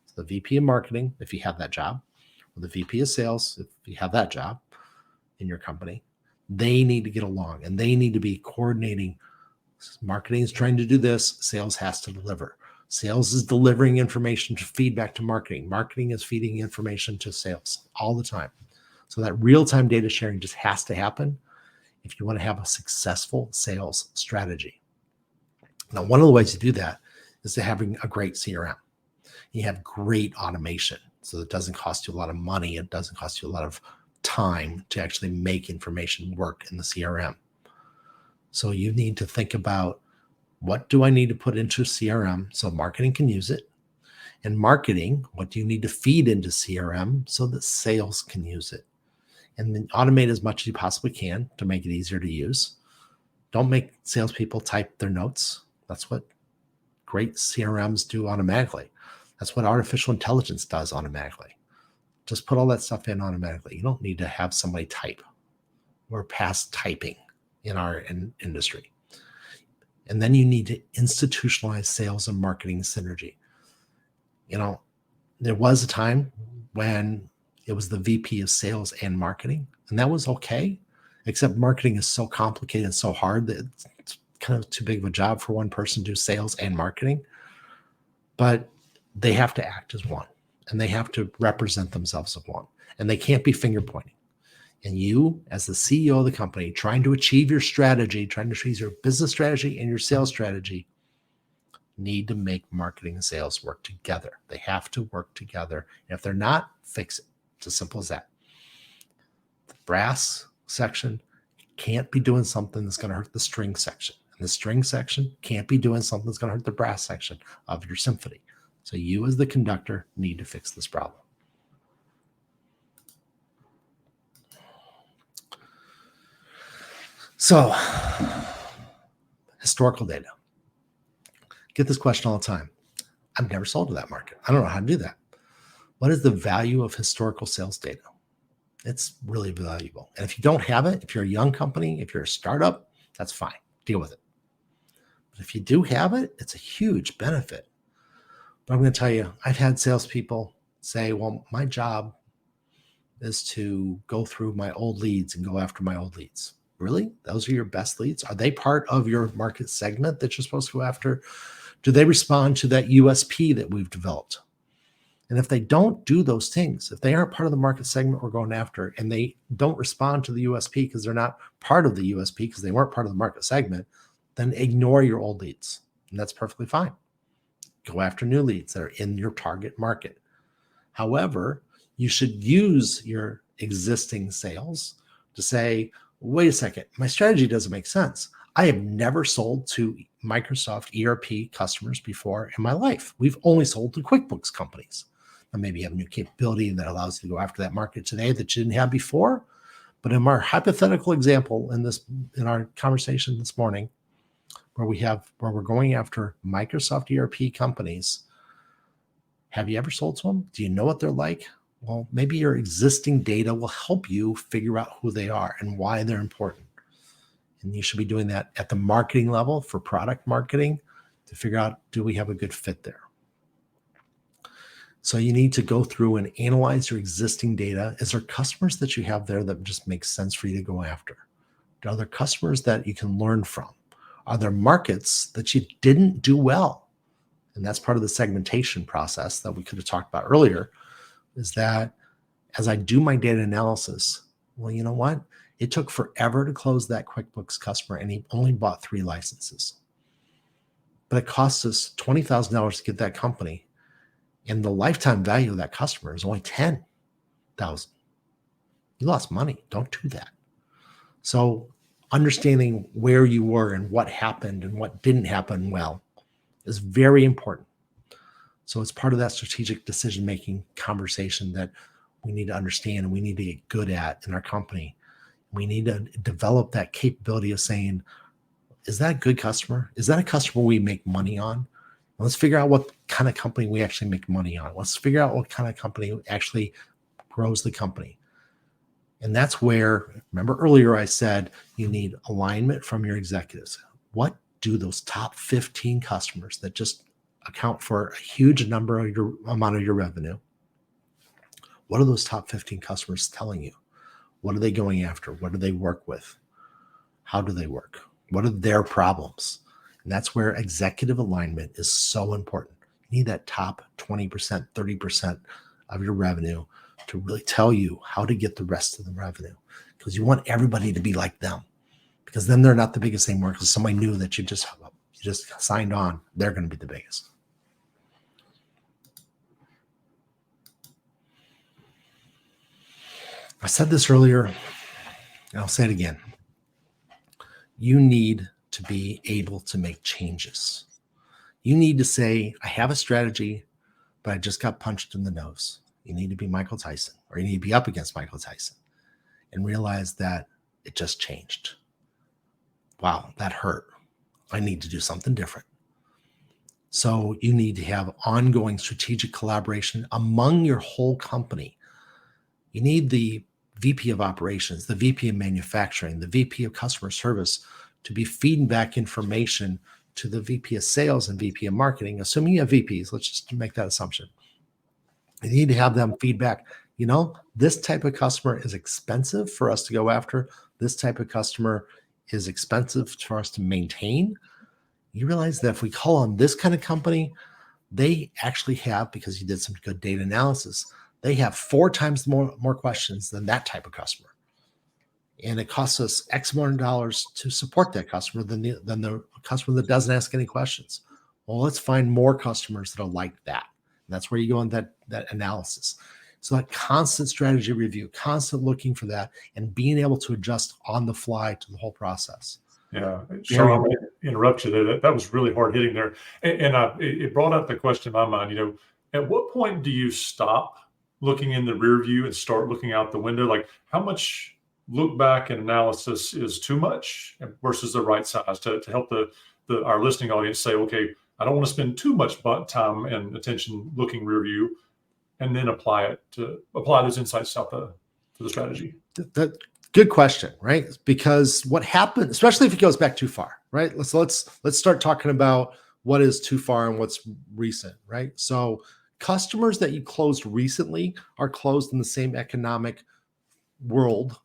So the VP of marketing, if you have that job, or the VP of sales, if you have that job in your company, they need to get along and they need to be coordinating. Marketing is trying to do this, sales has to deliver. Sales is delivering information to feedback to marketing. Marketing is feeding information to sales all the time. So that real-time data sharing just has to happen if you want to have a successful sales strategy. Now, one of the ways to do that is to having a great CRM. You have great automation, so it doesn't cost you a lot of money. It doesn't cost you a lot of time to actually make information work in the CRM. So you need to think about, what do I need to put into CRM so marketing can use it? And marketing, what do you need to feed into CRM so that sales can use it? And then automate as much as you possibly can to make it easier to use. Don't make salespeople type their notes. That's what great CRMs do automatically. That's what artificial intelligence does automatically. Just put all that stuff in automatically. You don't need to have somebody type. We're past typing in our industry. And then you need to institutionalize sales and marketing synergy. There was a time when it was the VP of sales and marketing, and that was okay, except marketing is so complicated and so hard that it's kind of too big of a job for one person to do sales and marketing. But they have to act as one, and they have to represent themselves as one, and they can't be finger pointing. And you, as the CEO of the company, trying to achieve your strategy, trying to achieve your business strategy and your sales strategy, need to make marketing and sales work together. They have to work together. And if they're not, fix it. It's as simple as that. The brass section can't be doing something that's going to hurt the string section. And the string section can't be doing something that's going to hurt the brass section of your symphony. So you, as the conductor, need to fix this problem. So, historical data. Get this question all the time. I've never sold to that market. I don't know how to do that. What is the value of historical sales data? It's really valuable. And if you don't have it, if you're a young company, if you're a startup, that's fine. Deal with it. But if you do have it, it's a huge benefit. But I'm going to tell you, I've had salespeople say, well, my job is to go through my old leads and go after my old leads. Really? Those are your best leads? Are they part of your market segment that you're supposed to go after? Do they respond to that USP that we've developed? And if they don't do those things, if they aren't part of the market segment we're going after, and they don't respond to the USP because they're not part of the USP because they weren't part of the market segment, then ignore your old leads. And that's perfectly fine. Go after new leads that are in your target market. However, you should use your existing sales to say, wait a second, my strategy doesn't make sense. I have never sold to Microsoft ERP customers before in my life. We've only sold to QuickBooks companies. Now, maybe you have a new capability that allows you to go after that market today that you didn't have before. But in our hypothetical example in our conversation this morning, where we're going after Microsoft ERP companies, have you ever sold to them? Do you know what they're like? Well, maybe your existing data will help you figure out who they are and why they're important. And you should be doing that at the marketing level for product marketing to figure out, do we have a good fit there? So you need to go through and analyze your existing data. Is there customers that you have there that just make sense for you to go after? Are there customers that you can learn from? Are there markets that you didn't do well? And that's part of the segmentation process that we could have talked about earlier, is that as I do my data analysis, well, you know what? It took forever to close that QuickBooks customer, and he only bought 3 licenses. But it cost us $20,000 to get that company, and the lifetime value of that customer is only $10,000. You lost money. Don't do that. So understanding where you were and what happened and what didn't happen well is very important. So it's part of that strategic decision-making conversation that we need to understand and we need to get good at in our company. We need to develop that capability of saying, is that a good customer? Is that a customer we make money on? Let's figure out what kind of company we actually make money on. Let's figure out what kind of company actually grows the company. And that's where, remember earlier I said, you need alignment from your executives. What do those top 15 customers that just account for a huge number of your amount of your revenue? What are those top 15 customers telling you? What are they going after? What do they work with? How do they work? What are their problems? And that's where executive alignment is so important. You need that top 20%, 30% of your revenue to really tell you how to get the rest of the revenue, because you want everybody to be like them, because then they're not the biggest anymore, because somebody new that you just signed on, they're going to be the biggest. I said this earlier, and I'll say it again. You need to be able to make changes. You need to say, I have a strategy, but I just got punched in the nose. You need to be Michael Tyson, or you need to be up against Michael Tyson and realize that it just changed. Wow, that hurt. I need to do something different. So you need to have ongoing strategic collaboration among your whole company. You need the VP of operations, the VP of manufacturing, the VP of customer service to be feeding back information to the VP of sales and VP of marketing, assuming you have VPs. Let's just make that assumption. You need to have them feedback. This type of customer is expensive for us to go after. This type of customer is expensive for us to maintain. You realize that if we call on this kind of company, they actually have, because you did some good data analysis, they have 4 times more questions than that type of customer. And it costs us X amount of dollars to support that customer than the customer that doesn't ask any questions. Well, let's find more customers that are like that. And that's where you go on that analysis. So that constant strategy review, constant looking for that, and being able to adjust on the fly to the whole process. Yeah, Sean, I'm going to interrupt you there. That was really hard hitting there. And it brought up the question in my mind, at what point do you stop looking in the rear view and start looking out the window? Like, how much look back and analysis is too much versus the right size to help our listening audience say, okay, I don't want to spend too much time and attention looking rear view, and then apply those insights out to the strategy? Good question, right? Because what happened, especially if it goes back too far, right? Let's start talking about what is too far and what's recent, right? So customers that you closed recently are closed in the same economic world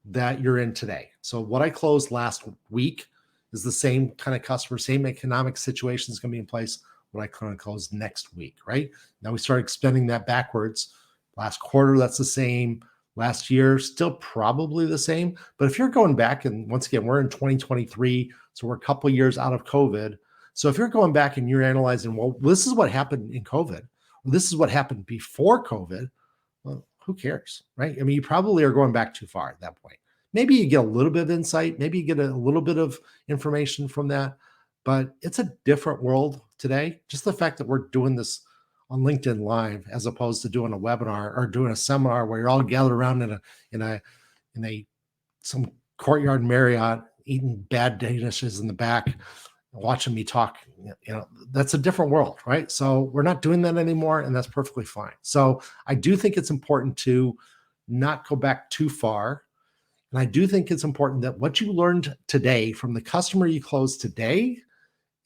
that you're in today. So what I closed last week is the same kind of customer, same economic situation is going to be in place when I close next week, right? Now we start extending that backwards. Last quarter, that's the same. Last year, still probably the same. But if you're going back, and once again, we're in 2023, so we're a couple of years out of COVID. So if you're going back and you're analyzing, well, this is what happened in COVID, or this is what happened before COVID, well, who cares, right? I mean, you probably are going back too far at that point. Maybe you get a little bit of insight, maybe you get a little bit of information from that, but it's a different world today. Just the fact that we're doing this on LinkedIn Live, as opposed to doing a webinar or doing a seminar where you're all gathered around in some courtyard Marriott eating bad dishes in the back, watching me talk. That's a different world, right? So we're not doing that anymore, and that's perfectly fine. So I do think it's important to not go back too far. And I do think it's important that what you learned today from the customer you closed today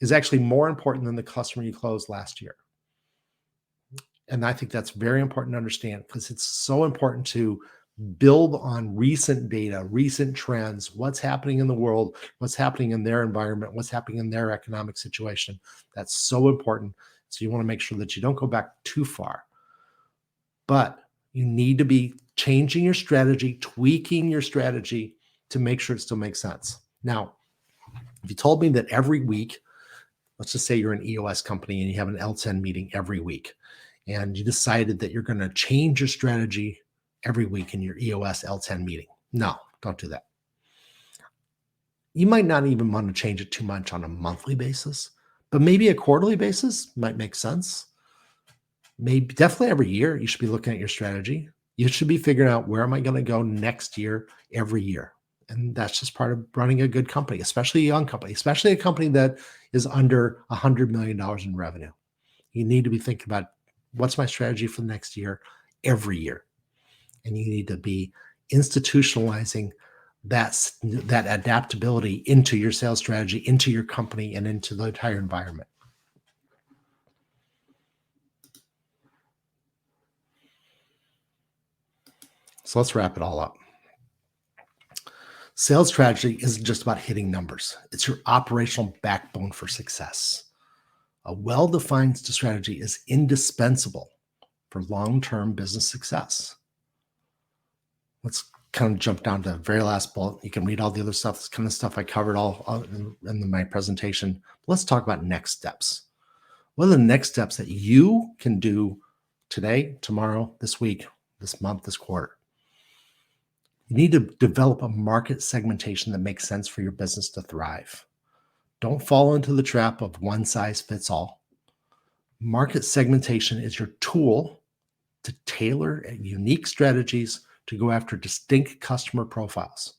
is actually more important than the customer you closed last year. And I think that's very important to understand, because it's so important to build on recent data, recent trends, what's happening in the world, what's happening in their environment, what's happening in their economic situation. That's so important. So you want to make sure that you don't go back too far. But you need to be changing your strategy, tweaking your strategy to make sure it still makes sense. Now, if you told me that every week, let's just say you're an EOS company and you have an L10 meeting every week, and you decided that you're going to change your strategy every week in your EOS L10 meeting. No, don't do that. You might not even want to change it too much on a monthly basis, but maybe a quarterly basis might make sense. Maybe definitely every year you should be looking at your strategy. You should be figuring out, where am I going to go next year, every year. And that's just part of running a good company, especially a young company, especially a company that is under $100 million in revenue. You need to be thinking about, what's my strategy for the next year, every year. And you need to be institutionalizing that adaptability into your sales strategy, into your company, and into the entire environment. So let's wrap it all up. Sales strategy isn't just about hitting numbers. It's your operational backbone for success. A well-defined strategy is indispensable for long-term business success. Let's kind of jump down to the very last bullet. You can read all the other stuff. This kind of stuff I covered all in my presentation. Let's talk about next steps. What are the next steps that you can do today, tomorrow, this week, this month, this quarter? You need to develop a market segmentation that makes sense for your business to thrive. Don't fall into the trap of one size fits all. Market segmentation is your tool to tailor unique strategies to go after distinct customer profiles.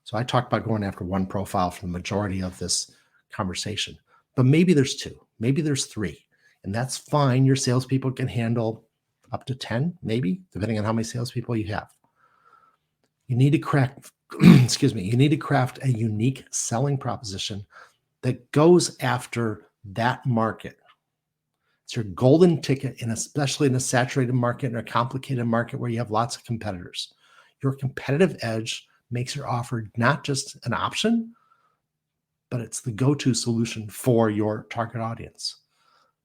So I talked about going after one profile for the majority of this conversation, but maybe there's two, maybe there's three, and that's fine. Your salespeople can handle up to 10, maybe, depending on how many salespeople you have. You need to craft, you need to craft a unique selling proposition that goes after that market. It's your golden ticket, and especially in a saturated market and a complicated market where you have lots of competitors. Your competitive edge makes your offer not just an option, but it's the go-to solution for your target audience.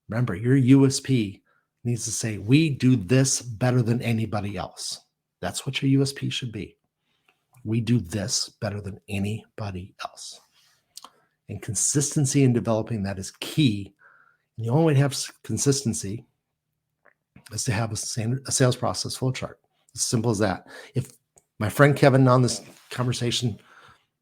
Remember, your USP needs to say, we do this better than anybody else. That's what your USP should be. We do this better than anybody else. And consistency in developing that is key. And the only way to have consistency is to have a sales process flowchart. As simple as that. If my friend Kevin on this conversation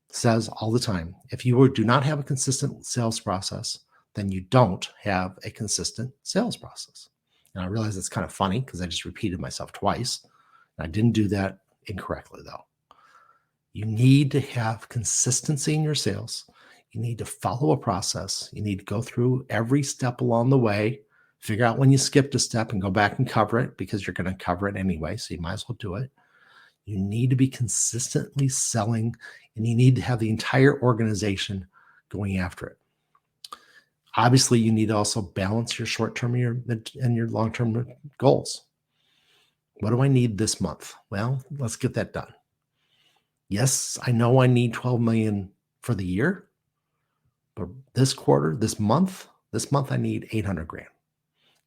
says all the time, if you do not have a consistent sales process, then you don't have a consistent sales process. And I realize it's kind of funny because I just repeated myself twice. And I didn't do that incorrectly, though. You need to have consistency in your sales. You need to follow a process. You need to go through every step along the way, figure out when you skipped a step and go back and cover it because you're going to cover it anyway, so you might as well do it. You need to be consistently selling, and you need to have the entire organization going after it. Obviously, you need to also balance your short-term and your long-term goals. What do I need this month? Well, let's get that done. Yes, I know I need 12 million for the year, but this quarter, this month I need 800 grand.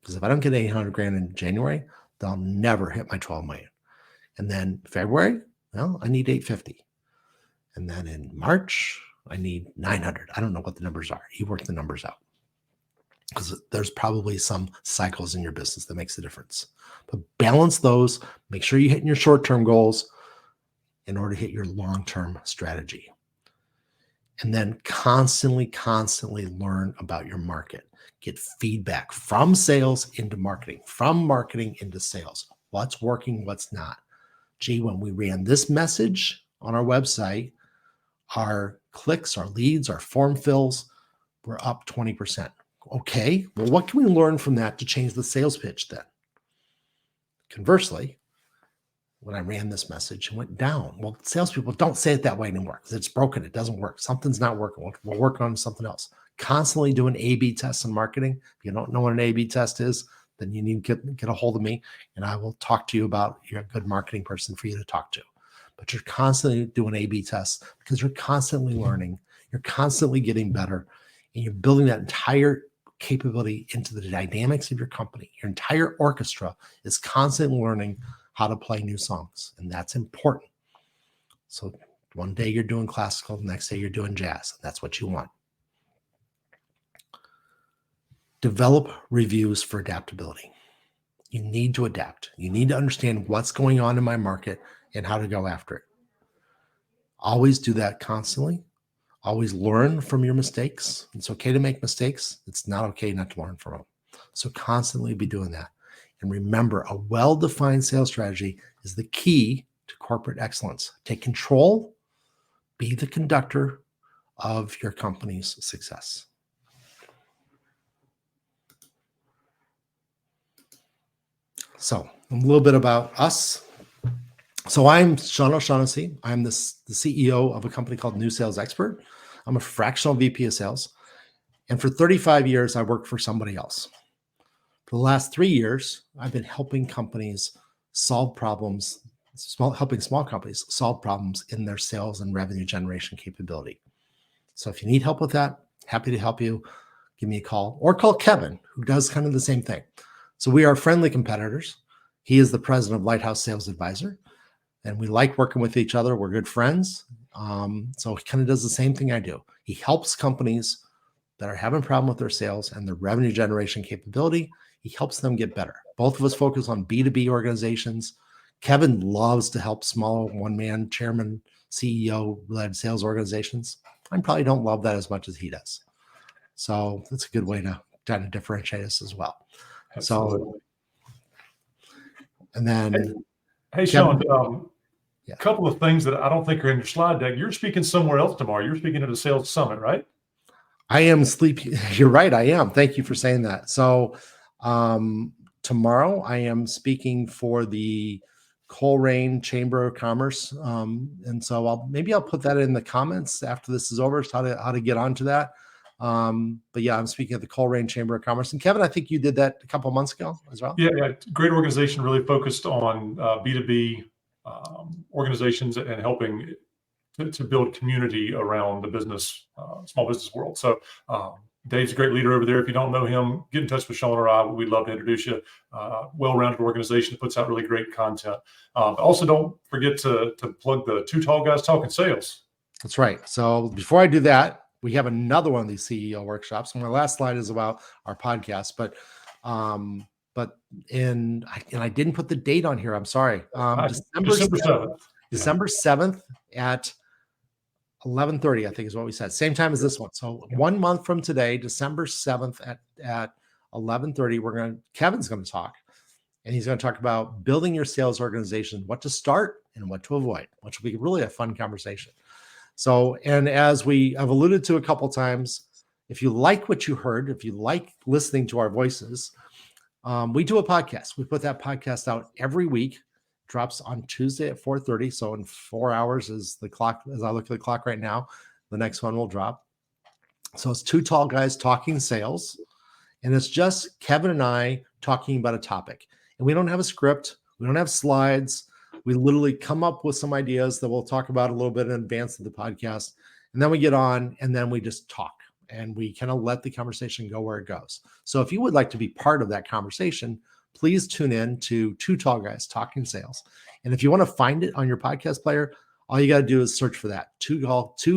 Because if I don't get 800 grand in January, then I'll never hit my 12 million. And then February, well, I need 850. And then in March, I need 900. I don't know what the numbers are. You work the numbers out. Because there's probably some cycles in your business that makes a difference. But balance those. Make sure you're hitting your short-term goals in order to hit your long-term strategy. And then constantly learn about your market. Get feedback from sales into marketing, from marketing into sales. What's working, what's not. Gee, when we ran this message on our website, our clicks, our leads, our form fills were up 20%. Okay, well, what can we learn from that to change the sales pitch then? Conversely, when I ran this message, it went down. Well, salespeople don't say it that way anymore because it's broken. It doesn't work. Something's not working. We'll work on something else. Constantly doing A/B tests in marketing. If you don't know what an A/B test is, then you need to get a hold of me, and I will talk to you about you're a good marketing person for you to talk to. But you're constantly doing A/B tests because you're constantly learning. You're constantly getting better, and you're building that entire capability into the dynamics of your company. Your entire orchestra is constantly learning how to play new songs, and that's important. So one day you're doing classical, the next day you're doing jazz. That's what you want. Develop reviews for adaptability. You need to adapt. You need to understand what's going on in my market and how to go after it. Always do that constantly. Always learn from your mistakes. It's okay to make mistakes. It's not okay not to learn from them. So constantly be doing that. And remember, a well-defined sales strategy is the key to corporate excellence. Take control, be the conductor of your company's success. So a little bit about us. So I'm Sean O'Shaughnessy. I'm the CEO of a company called New Sales Expert. I'm a fractional VP of sales. And for 35 years, I worked for somebody else. For the last 3 years, I've been helping companies solve problems, helping small companies solve problems in their sales and revenue generation capability. So if you need help with that, happy to help you. give me a call or call Kevin, who does kind of the same thing. So we are friendly competitors. He is the president of Lighthouse Sales Advisor, and we like working with each other. We're good friends. So he kind of does the same thing I do. He helps companies that are having a problem with their sales and their revenue generation capability. He helps them get better. Both of us focus on B2B organizations. Kevin loves to help small one-man chairman, CEO-led sales organizations. I probably don't love that as much as he does. So that's a good way to kind of differentiate us as well. Absolutely. So, and then, hey Sean, yeah. couple of things that I don't think are in your slide deck. You're speaking somewhere else tomorrow. You're speaking at a sales summit, right? I am sleepy. You're right. I am. Thank you for saying that. So tomorrow I am speaking for the Coleraine Chamber of Commerce. And so maybe I'll put that in the comments after this is over, how to get onto that. But yeah, I'm speaking at the Coleraine Chamber of Commerce. And Kevin, I think you did that a couple of months ago as well. Yeah. Great organization, really focused on B2B organizations and helping to build community around the business, small business world. So Dave's a great leader over there. If you don't know him, get in touch with Sean or I. We'd love to introduce you. Well-rounded organization that puts out really great content. Also, don't forget to plug the Two Tall Guys Talking Sales. That's right. So before I do that, we have another one of these CEO workshops. And my last slide is about our podcast, but I didn't put the date on here. I'm sorry. December 7th at 11:30, I think is what we said. Same time as this one. So 1 month from today, December 7th at 11:30, Kevin's going to talk, and he's going to talk about building your sales organization, what to start and what to avoid, which will be really a fun conversation. So, and as we have alluded to a couple times, if you like what you heard, if you like listening to our voices, we do a podcast. We put that podcast out every week. Drops on Tuesday at 4:30. So in 4 hours is the clock. As I look at the clock right now, the next one will drop. So it's Two Tall Guys Talking Sales. And it's just Kevin and I talking about a topic. And we don't have a script. We don't have slides. We literally come up with some ideas that we'll talk about a little bit in advance of the podcast. And then we get on and then we just talk. And we kind of let the conversation go where it goes. So if you would like to be part of that conversation, please tune in to Two Tall Guys Talking Sales. And if you want to find it on your podcast player, all you got to do is search for that. Two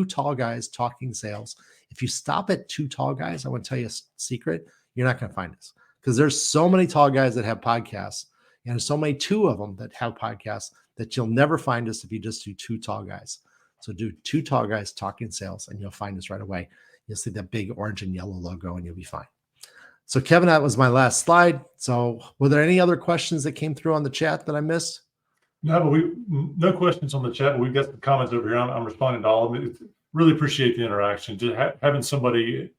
Tall Guys Talking Sales. If you stop at Two Tall Guys, I want to tell you a secret. You're not going to find us because there's so many tall guys that have podcasts and there's so many two of them that have podcasts that you'll never find us if you just do Two Tall Guys. So do Two Tall Guys Talking Sales and you'll find us right away. You'll see that big orange and yellow logo and you'll be fine. So Kevin, that was my last slide. So were there any other questions that came through on the chat that I missed? No, but no questions on the chat, but we've got some comments over here. I'm responding to all of it. Really appreciate the interaction. Just having somebody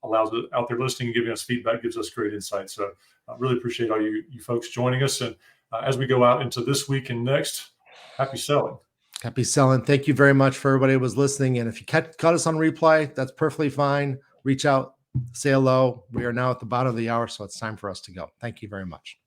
allows it out there listening and giving us feedback gives us great insight. So I really appreciate all you folks joining us. And as we go out into this week and next, happy selling. Happy selling. Thank you very much for everybody who was listening. And if you caught us on replay, that's perfectly fine. Reach out. Say hello. We are now at the bottom of the hour, so it's time for us to go. Thank you very much.